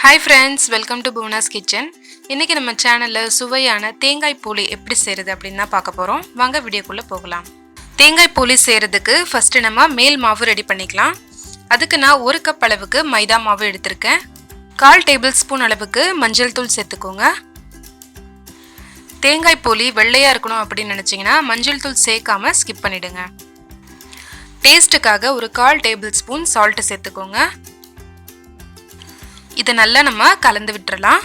Hi friends, welcome to Pooran's kitchen. இன்னைக்கு நம்ம சேனல்ல சுவையான தேங்காய் போலி எப்படி செய்யறது அப்படினா பார்க்க போறோம். வாங்க வீடியோக்குள்ள போகலாம். தேங்காய் போலி செய்யறதுக்கு ஃபர்ஸ்ட் நம்ம மேல் மாவு ரெடி பண்ணிக்கலாம். அதுக்கு நான் 1 கப் அளவுக்கு மைதா மாவு எடுத்துர்க்கேன். 1/4 டேபிள்ஸ்பூன் அளவுக்கு மஞ்சள் தூள் சேர்த்துக்கோங்க. தேங்காய் போலி வெள்ளையா இருக்கணும் அப்படி நினைச்சீங்கன்னா மஞ்சள் தூள் சேர்க்காம ஸ்கிப் பண்ணிடுங்க. டேஸ்ட்டுக்காக ஒரு 1/4 டேபிள்ஸ்பூன் salt சேர்த்துக்கோங்க. இத நல்லா நம்ம கலந்து விட்டுறலாம்.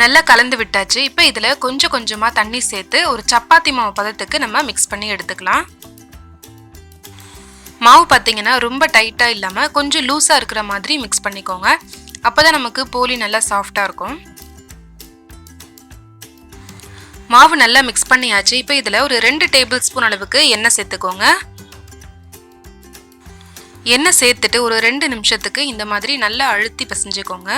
நல்லா கலந்து விட்டாச்சு. இப்போ இதல கொஞ்சமா தண்ணி சேர்த்து ஒரு சப்பாத்தி மாவு பதத்துக்கு நம்ம mix பண்ணி எடுத்துக்கலாம். மாவு பாத்தீங்கன்னா ரொம்ப டைட்டா இல்லாம கொஞ்சம் லூசா இருக்கிற மாதிரி mix பண்ணிக்கோங்க. அப்பதான் நமக்கு போலி நல்லா சாஃப்ட்டா இருக்கும். மாவு நல்லா mix பண்ணியாச்சு. இப்போ இதல ஒரு 2 டேபிள்ஸ்பூன் அளவுக்கு எண்ணெய் சேர்த்துக்கோங்க. எண்ணெய் சேர்த்துட்டு ஒரு 2 நிமிஷத்துக்கு இந்த மாதிரி நல்லா அழுத்தி பிசைஞ்சுக்கோங்க.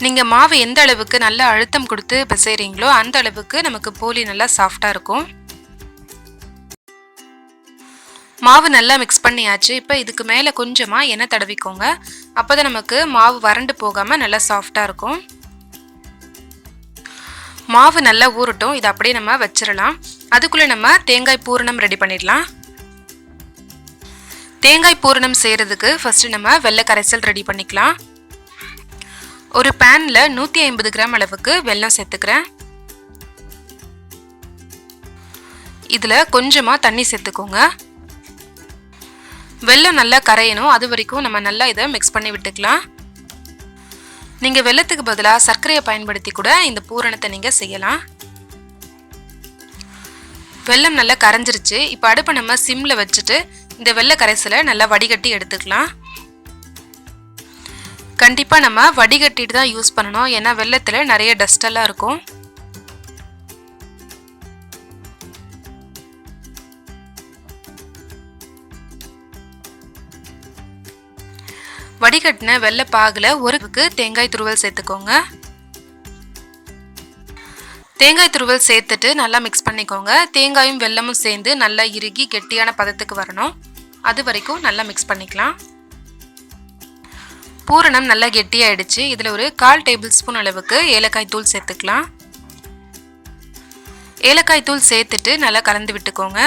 நீங்க மாவு எந்த அளவுக்கு நல்லா அழுத்தம் கொடுத்து பிசைறீங்களோ அந்த அளவுக்கு நமக்கு போலி நல்லா சாஃப்ட்டா இருக்கும். மாவு நல்லா mix பண்ணியாச்சு. இப்போ இதுக்கு மேல கொஞ்சமா எண்ணெய் தடவிக்கோங்க. அப்பதான் நமக்கு மாவு வறண்டு போகாம நல்லா சாஃப்ட்டா இருக்கும். மாவு நல்லா ஊறட்டும். இத அப்படியே நம்ம வச்சிரலாம். அதுக்குள்ள நம்ம தேங்காய் பூரணம் ரெடி பண்ணிடலாம். தேங்காய் பூரணம் செய்யிறதுக்கு ஃபர்ஸ்ட் நம்ம வெல்ல கரைசல் ரெடி பண்ணிக்கலாம். ஒரு panல 150 கிராம் அளவுக்கு வெல்லம் சேர்த்துக்கிறேன். இதுல கொஞ்சமா தண்ணி சேர்த்துக்கோங்க. வெல்லம் நல்லா கரையணும். அது வரைக்கும் நம்ம நல்லா இத mix பண்ணி விட்டுக்கலாம். நீங்க வெல்லத்துக்கு பதிலா சர்க்கரையை பயன்படுத்தி கூட இந்த பூரணத்தை நீங்க செய்யலாம். வெல்லம் நல்லா கரைஞ்சிருச்சு. இப்போ அடுப்பை நம்ம சிம்ல வச்சிட்டு இந்த வெல்ல கரைசலை நல்லா வடிகட்டி எடுத்துக்கலாம். கண்டிப்பா நம்ம வடிகட்டிட்டு தான் யூஸ் பண்ணனும். ஏன்னா வெல்லத்துல நிறைய டஸ்ட் எல்லாம் இருக்கும். வடிகட்டின வெல்ல பாகுல ஒருக்கு தேங்காய் துருவல் சேர்த்துக்கோங்க. தேங்காய் துருவல் சேர்த்துட்டு நல்லா mix பண்ணிக்கோங்க. தேங்காயும் வெல்லமும் சேர்ந்து நல்லா இறுகி கெட்டியான பதத்துக்கு வரணும். அது வரைக்கும் நல்லா mix பண்ணிக்கலாம். பூரணம் நல்லா கெட்டியாயிடுச்சு. இதுல ஒரு 1/4 டேபிள்ஸ்பூன் அளவுக்கு ஏலக்காய் தூள் சேர்த்துக்கலாம். ஏலக்காய் தூள் சேர்த்துட்டு நல்லா கலந்து விட்டுக்கோங்க.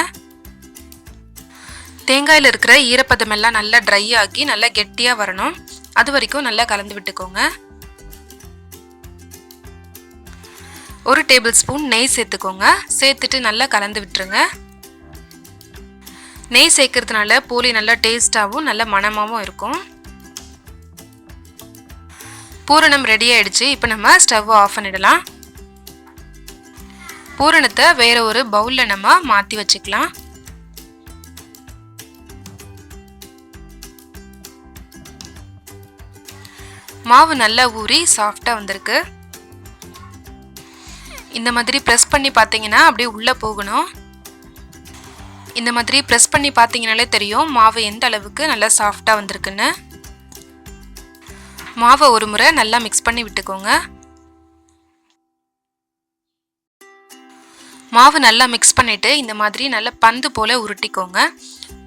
தேங்காயில இருக்கிற ஈரப்பதம் எல்லாம் நல்லா dry ஆகி நல்லா கெட்டியா வரணும். அது வரைக்கும் நல்லா கலந்து விட்டுக்கோங்க. 1 டேபிள்ஸ்பூன் நெய் சேர்த்துக்கோங்க. சேர்த்துட்டு நல்லா கலந்து விட்டுருங்க. நெய் சேர்க்கிறதுனால போலி நல்லா டேஸ்டாவும் நல்ல மணமாவும் இருக்கும். பூரணம் ரெடி ஆயிடுச்சு. இப்போ நம்ம ஸ்டவ் ஆஃப் பண்ணிடலாம். பூரணத்தை வேற ஒரு பவுல்ல நம்ம மாத்தி வச்சுக்கலாம். மாவு நல்லா ஊறி சாஃப்ட்டா வந்திருக்கு. இந்த மாதிரி பிரஸ் பண்ணி பாத்தீங்கன்னா அப்படியே உள்ள போகணும். இந்த மாதிரி பிரஸ் பண்ணி பாத்தீங்கனாலே தெரியும் மாவு எந்த அளவுக்கு நல்லா சாஃப்ட்டா வந்திருக்குன்னு. மாவை ஒரு முறை நல்லா mix பண்ணி விட்டுக்கோங்க. மாவு நல்லா mix பண்ணிட்டு இந்த மாதிரி நல்ல பந்து போல உருட்டிக்கோங்க.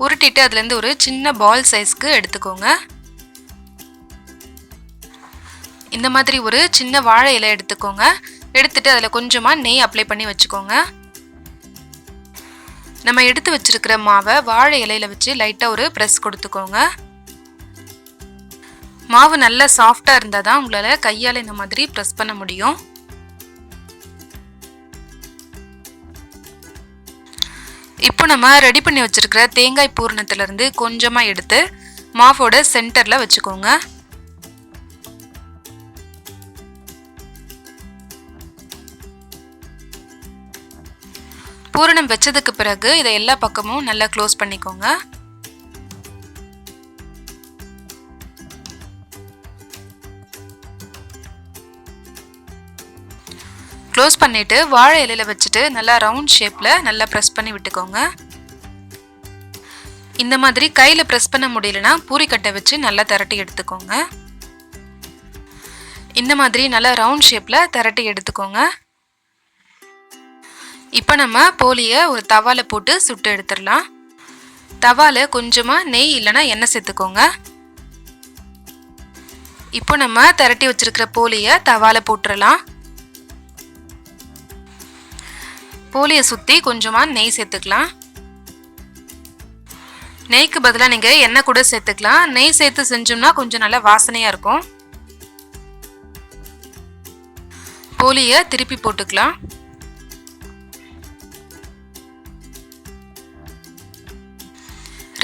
உருட்டிட்டு அதுல இருந்து ஒரு சின்ன பால் சைஸ்க்கு எடுத்துக்கோங்க. இந்த மாதிரி ஒரு சின்ன வாழை இலை எடுத்துக்கோங்க. எடுத்துட்டு அதுல கொஞ்சமா நெய் அப்ளை பண்ணி வச்சுக்கோங்க. நம்ம எடுத்து வச்சிருக்கிற மாவை வாழை இலையில வச்சு லைட்டா ஒரு பிரஸ் கொடுத்துக்கோங்க. மாவு நல்லா சாஃப்ட்டா இருந்தா தான் உங்களால கையால இந்த மாதிரி பிரஸ் பண்ண முடியும். இப்போ நம்ம ரெடி பண்ணி வச்சிருக்கிற தேங்காய் பூரணத்துல இருந்து கொஞ்சமா எடுத்து மாவோட சென்டர்ல வச்சுக்கோங்க. பூரணம் வெச்சதுக்கு பிறகு இத எல்லா பக்கமும் நல்லா க்ளோஸ் பண்ணிக்கோங்க. க்ளோஸ் பண்ணிட்டு வாழை இலையில வச்சிட்டு நல்லா ரவுண்ட் ஷேப்ல நல்லா பிரஸ் பண்ணி விட்டுக்கோங்க. இந்த மாதிரி கையில பிரஸ் பண்ண முடியலனா பூரிக்கட்டை வச்சு நல்லா திரட்டி எடுத்துக்கோங்க. இந்த மாதிரி நல்லா ரவுண்ட் ஷேப்ல திரட்டி எடுத்துக்கோங்க. இப்போ நம்ம போலியை ஒரு தவால போட்டு சுட்டு எடுத்துடலாம். தவால கொஞ்சமாக நெய் இல்லைன்னா எண்ணெய் சேர்த்துக்கோங்க. இப்போ நம்ம திரட்டி வச்சிருக்கிற போலியை தவால போட்டுடலாம். போலியை சுற்றி கொஞ்சமாக நெய் சேர்த்துக்கலாம். நெய்க்கு பதிலாக நீங்கள் எண்ணெய் கூட சேர்த்துக்கலாம். நெய் சேர்த்து செஞ்சோம்னா கொஞ்சம் நல்லா வாசனையாக இருக்கும். போலியை திருப்பி போட்டுக்கலாம்.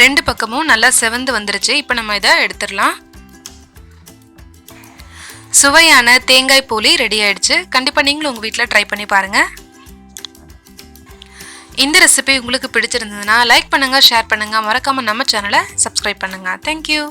ரெண்டு பக்கமும் நல்லா செவந்து வந்துருச்சு. இப்போ நம்ம இதை எடுத்துடலாம். சுவையான தேங்காய் போலி ரெடி ஆயிடுச்சு. கண்டிப்பாக நீங்களும் உங்கள் வீட்டில் ட்ரை பண்ணி பாருங்கள். இந்த ரெசிபி உங்களுக்கு பிடிச்சிருந்ததுன்னா லைக் பண்ணுங்கள், ஷேர் பண்ணுங்கள், மறக்காமல் நம்ம சேனலை சப்ஸ்கிரைப் பண்ணுங்கள். தேங்க்யூ.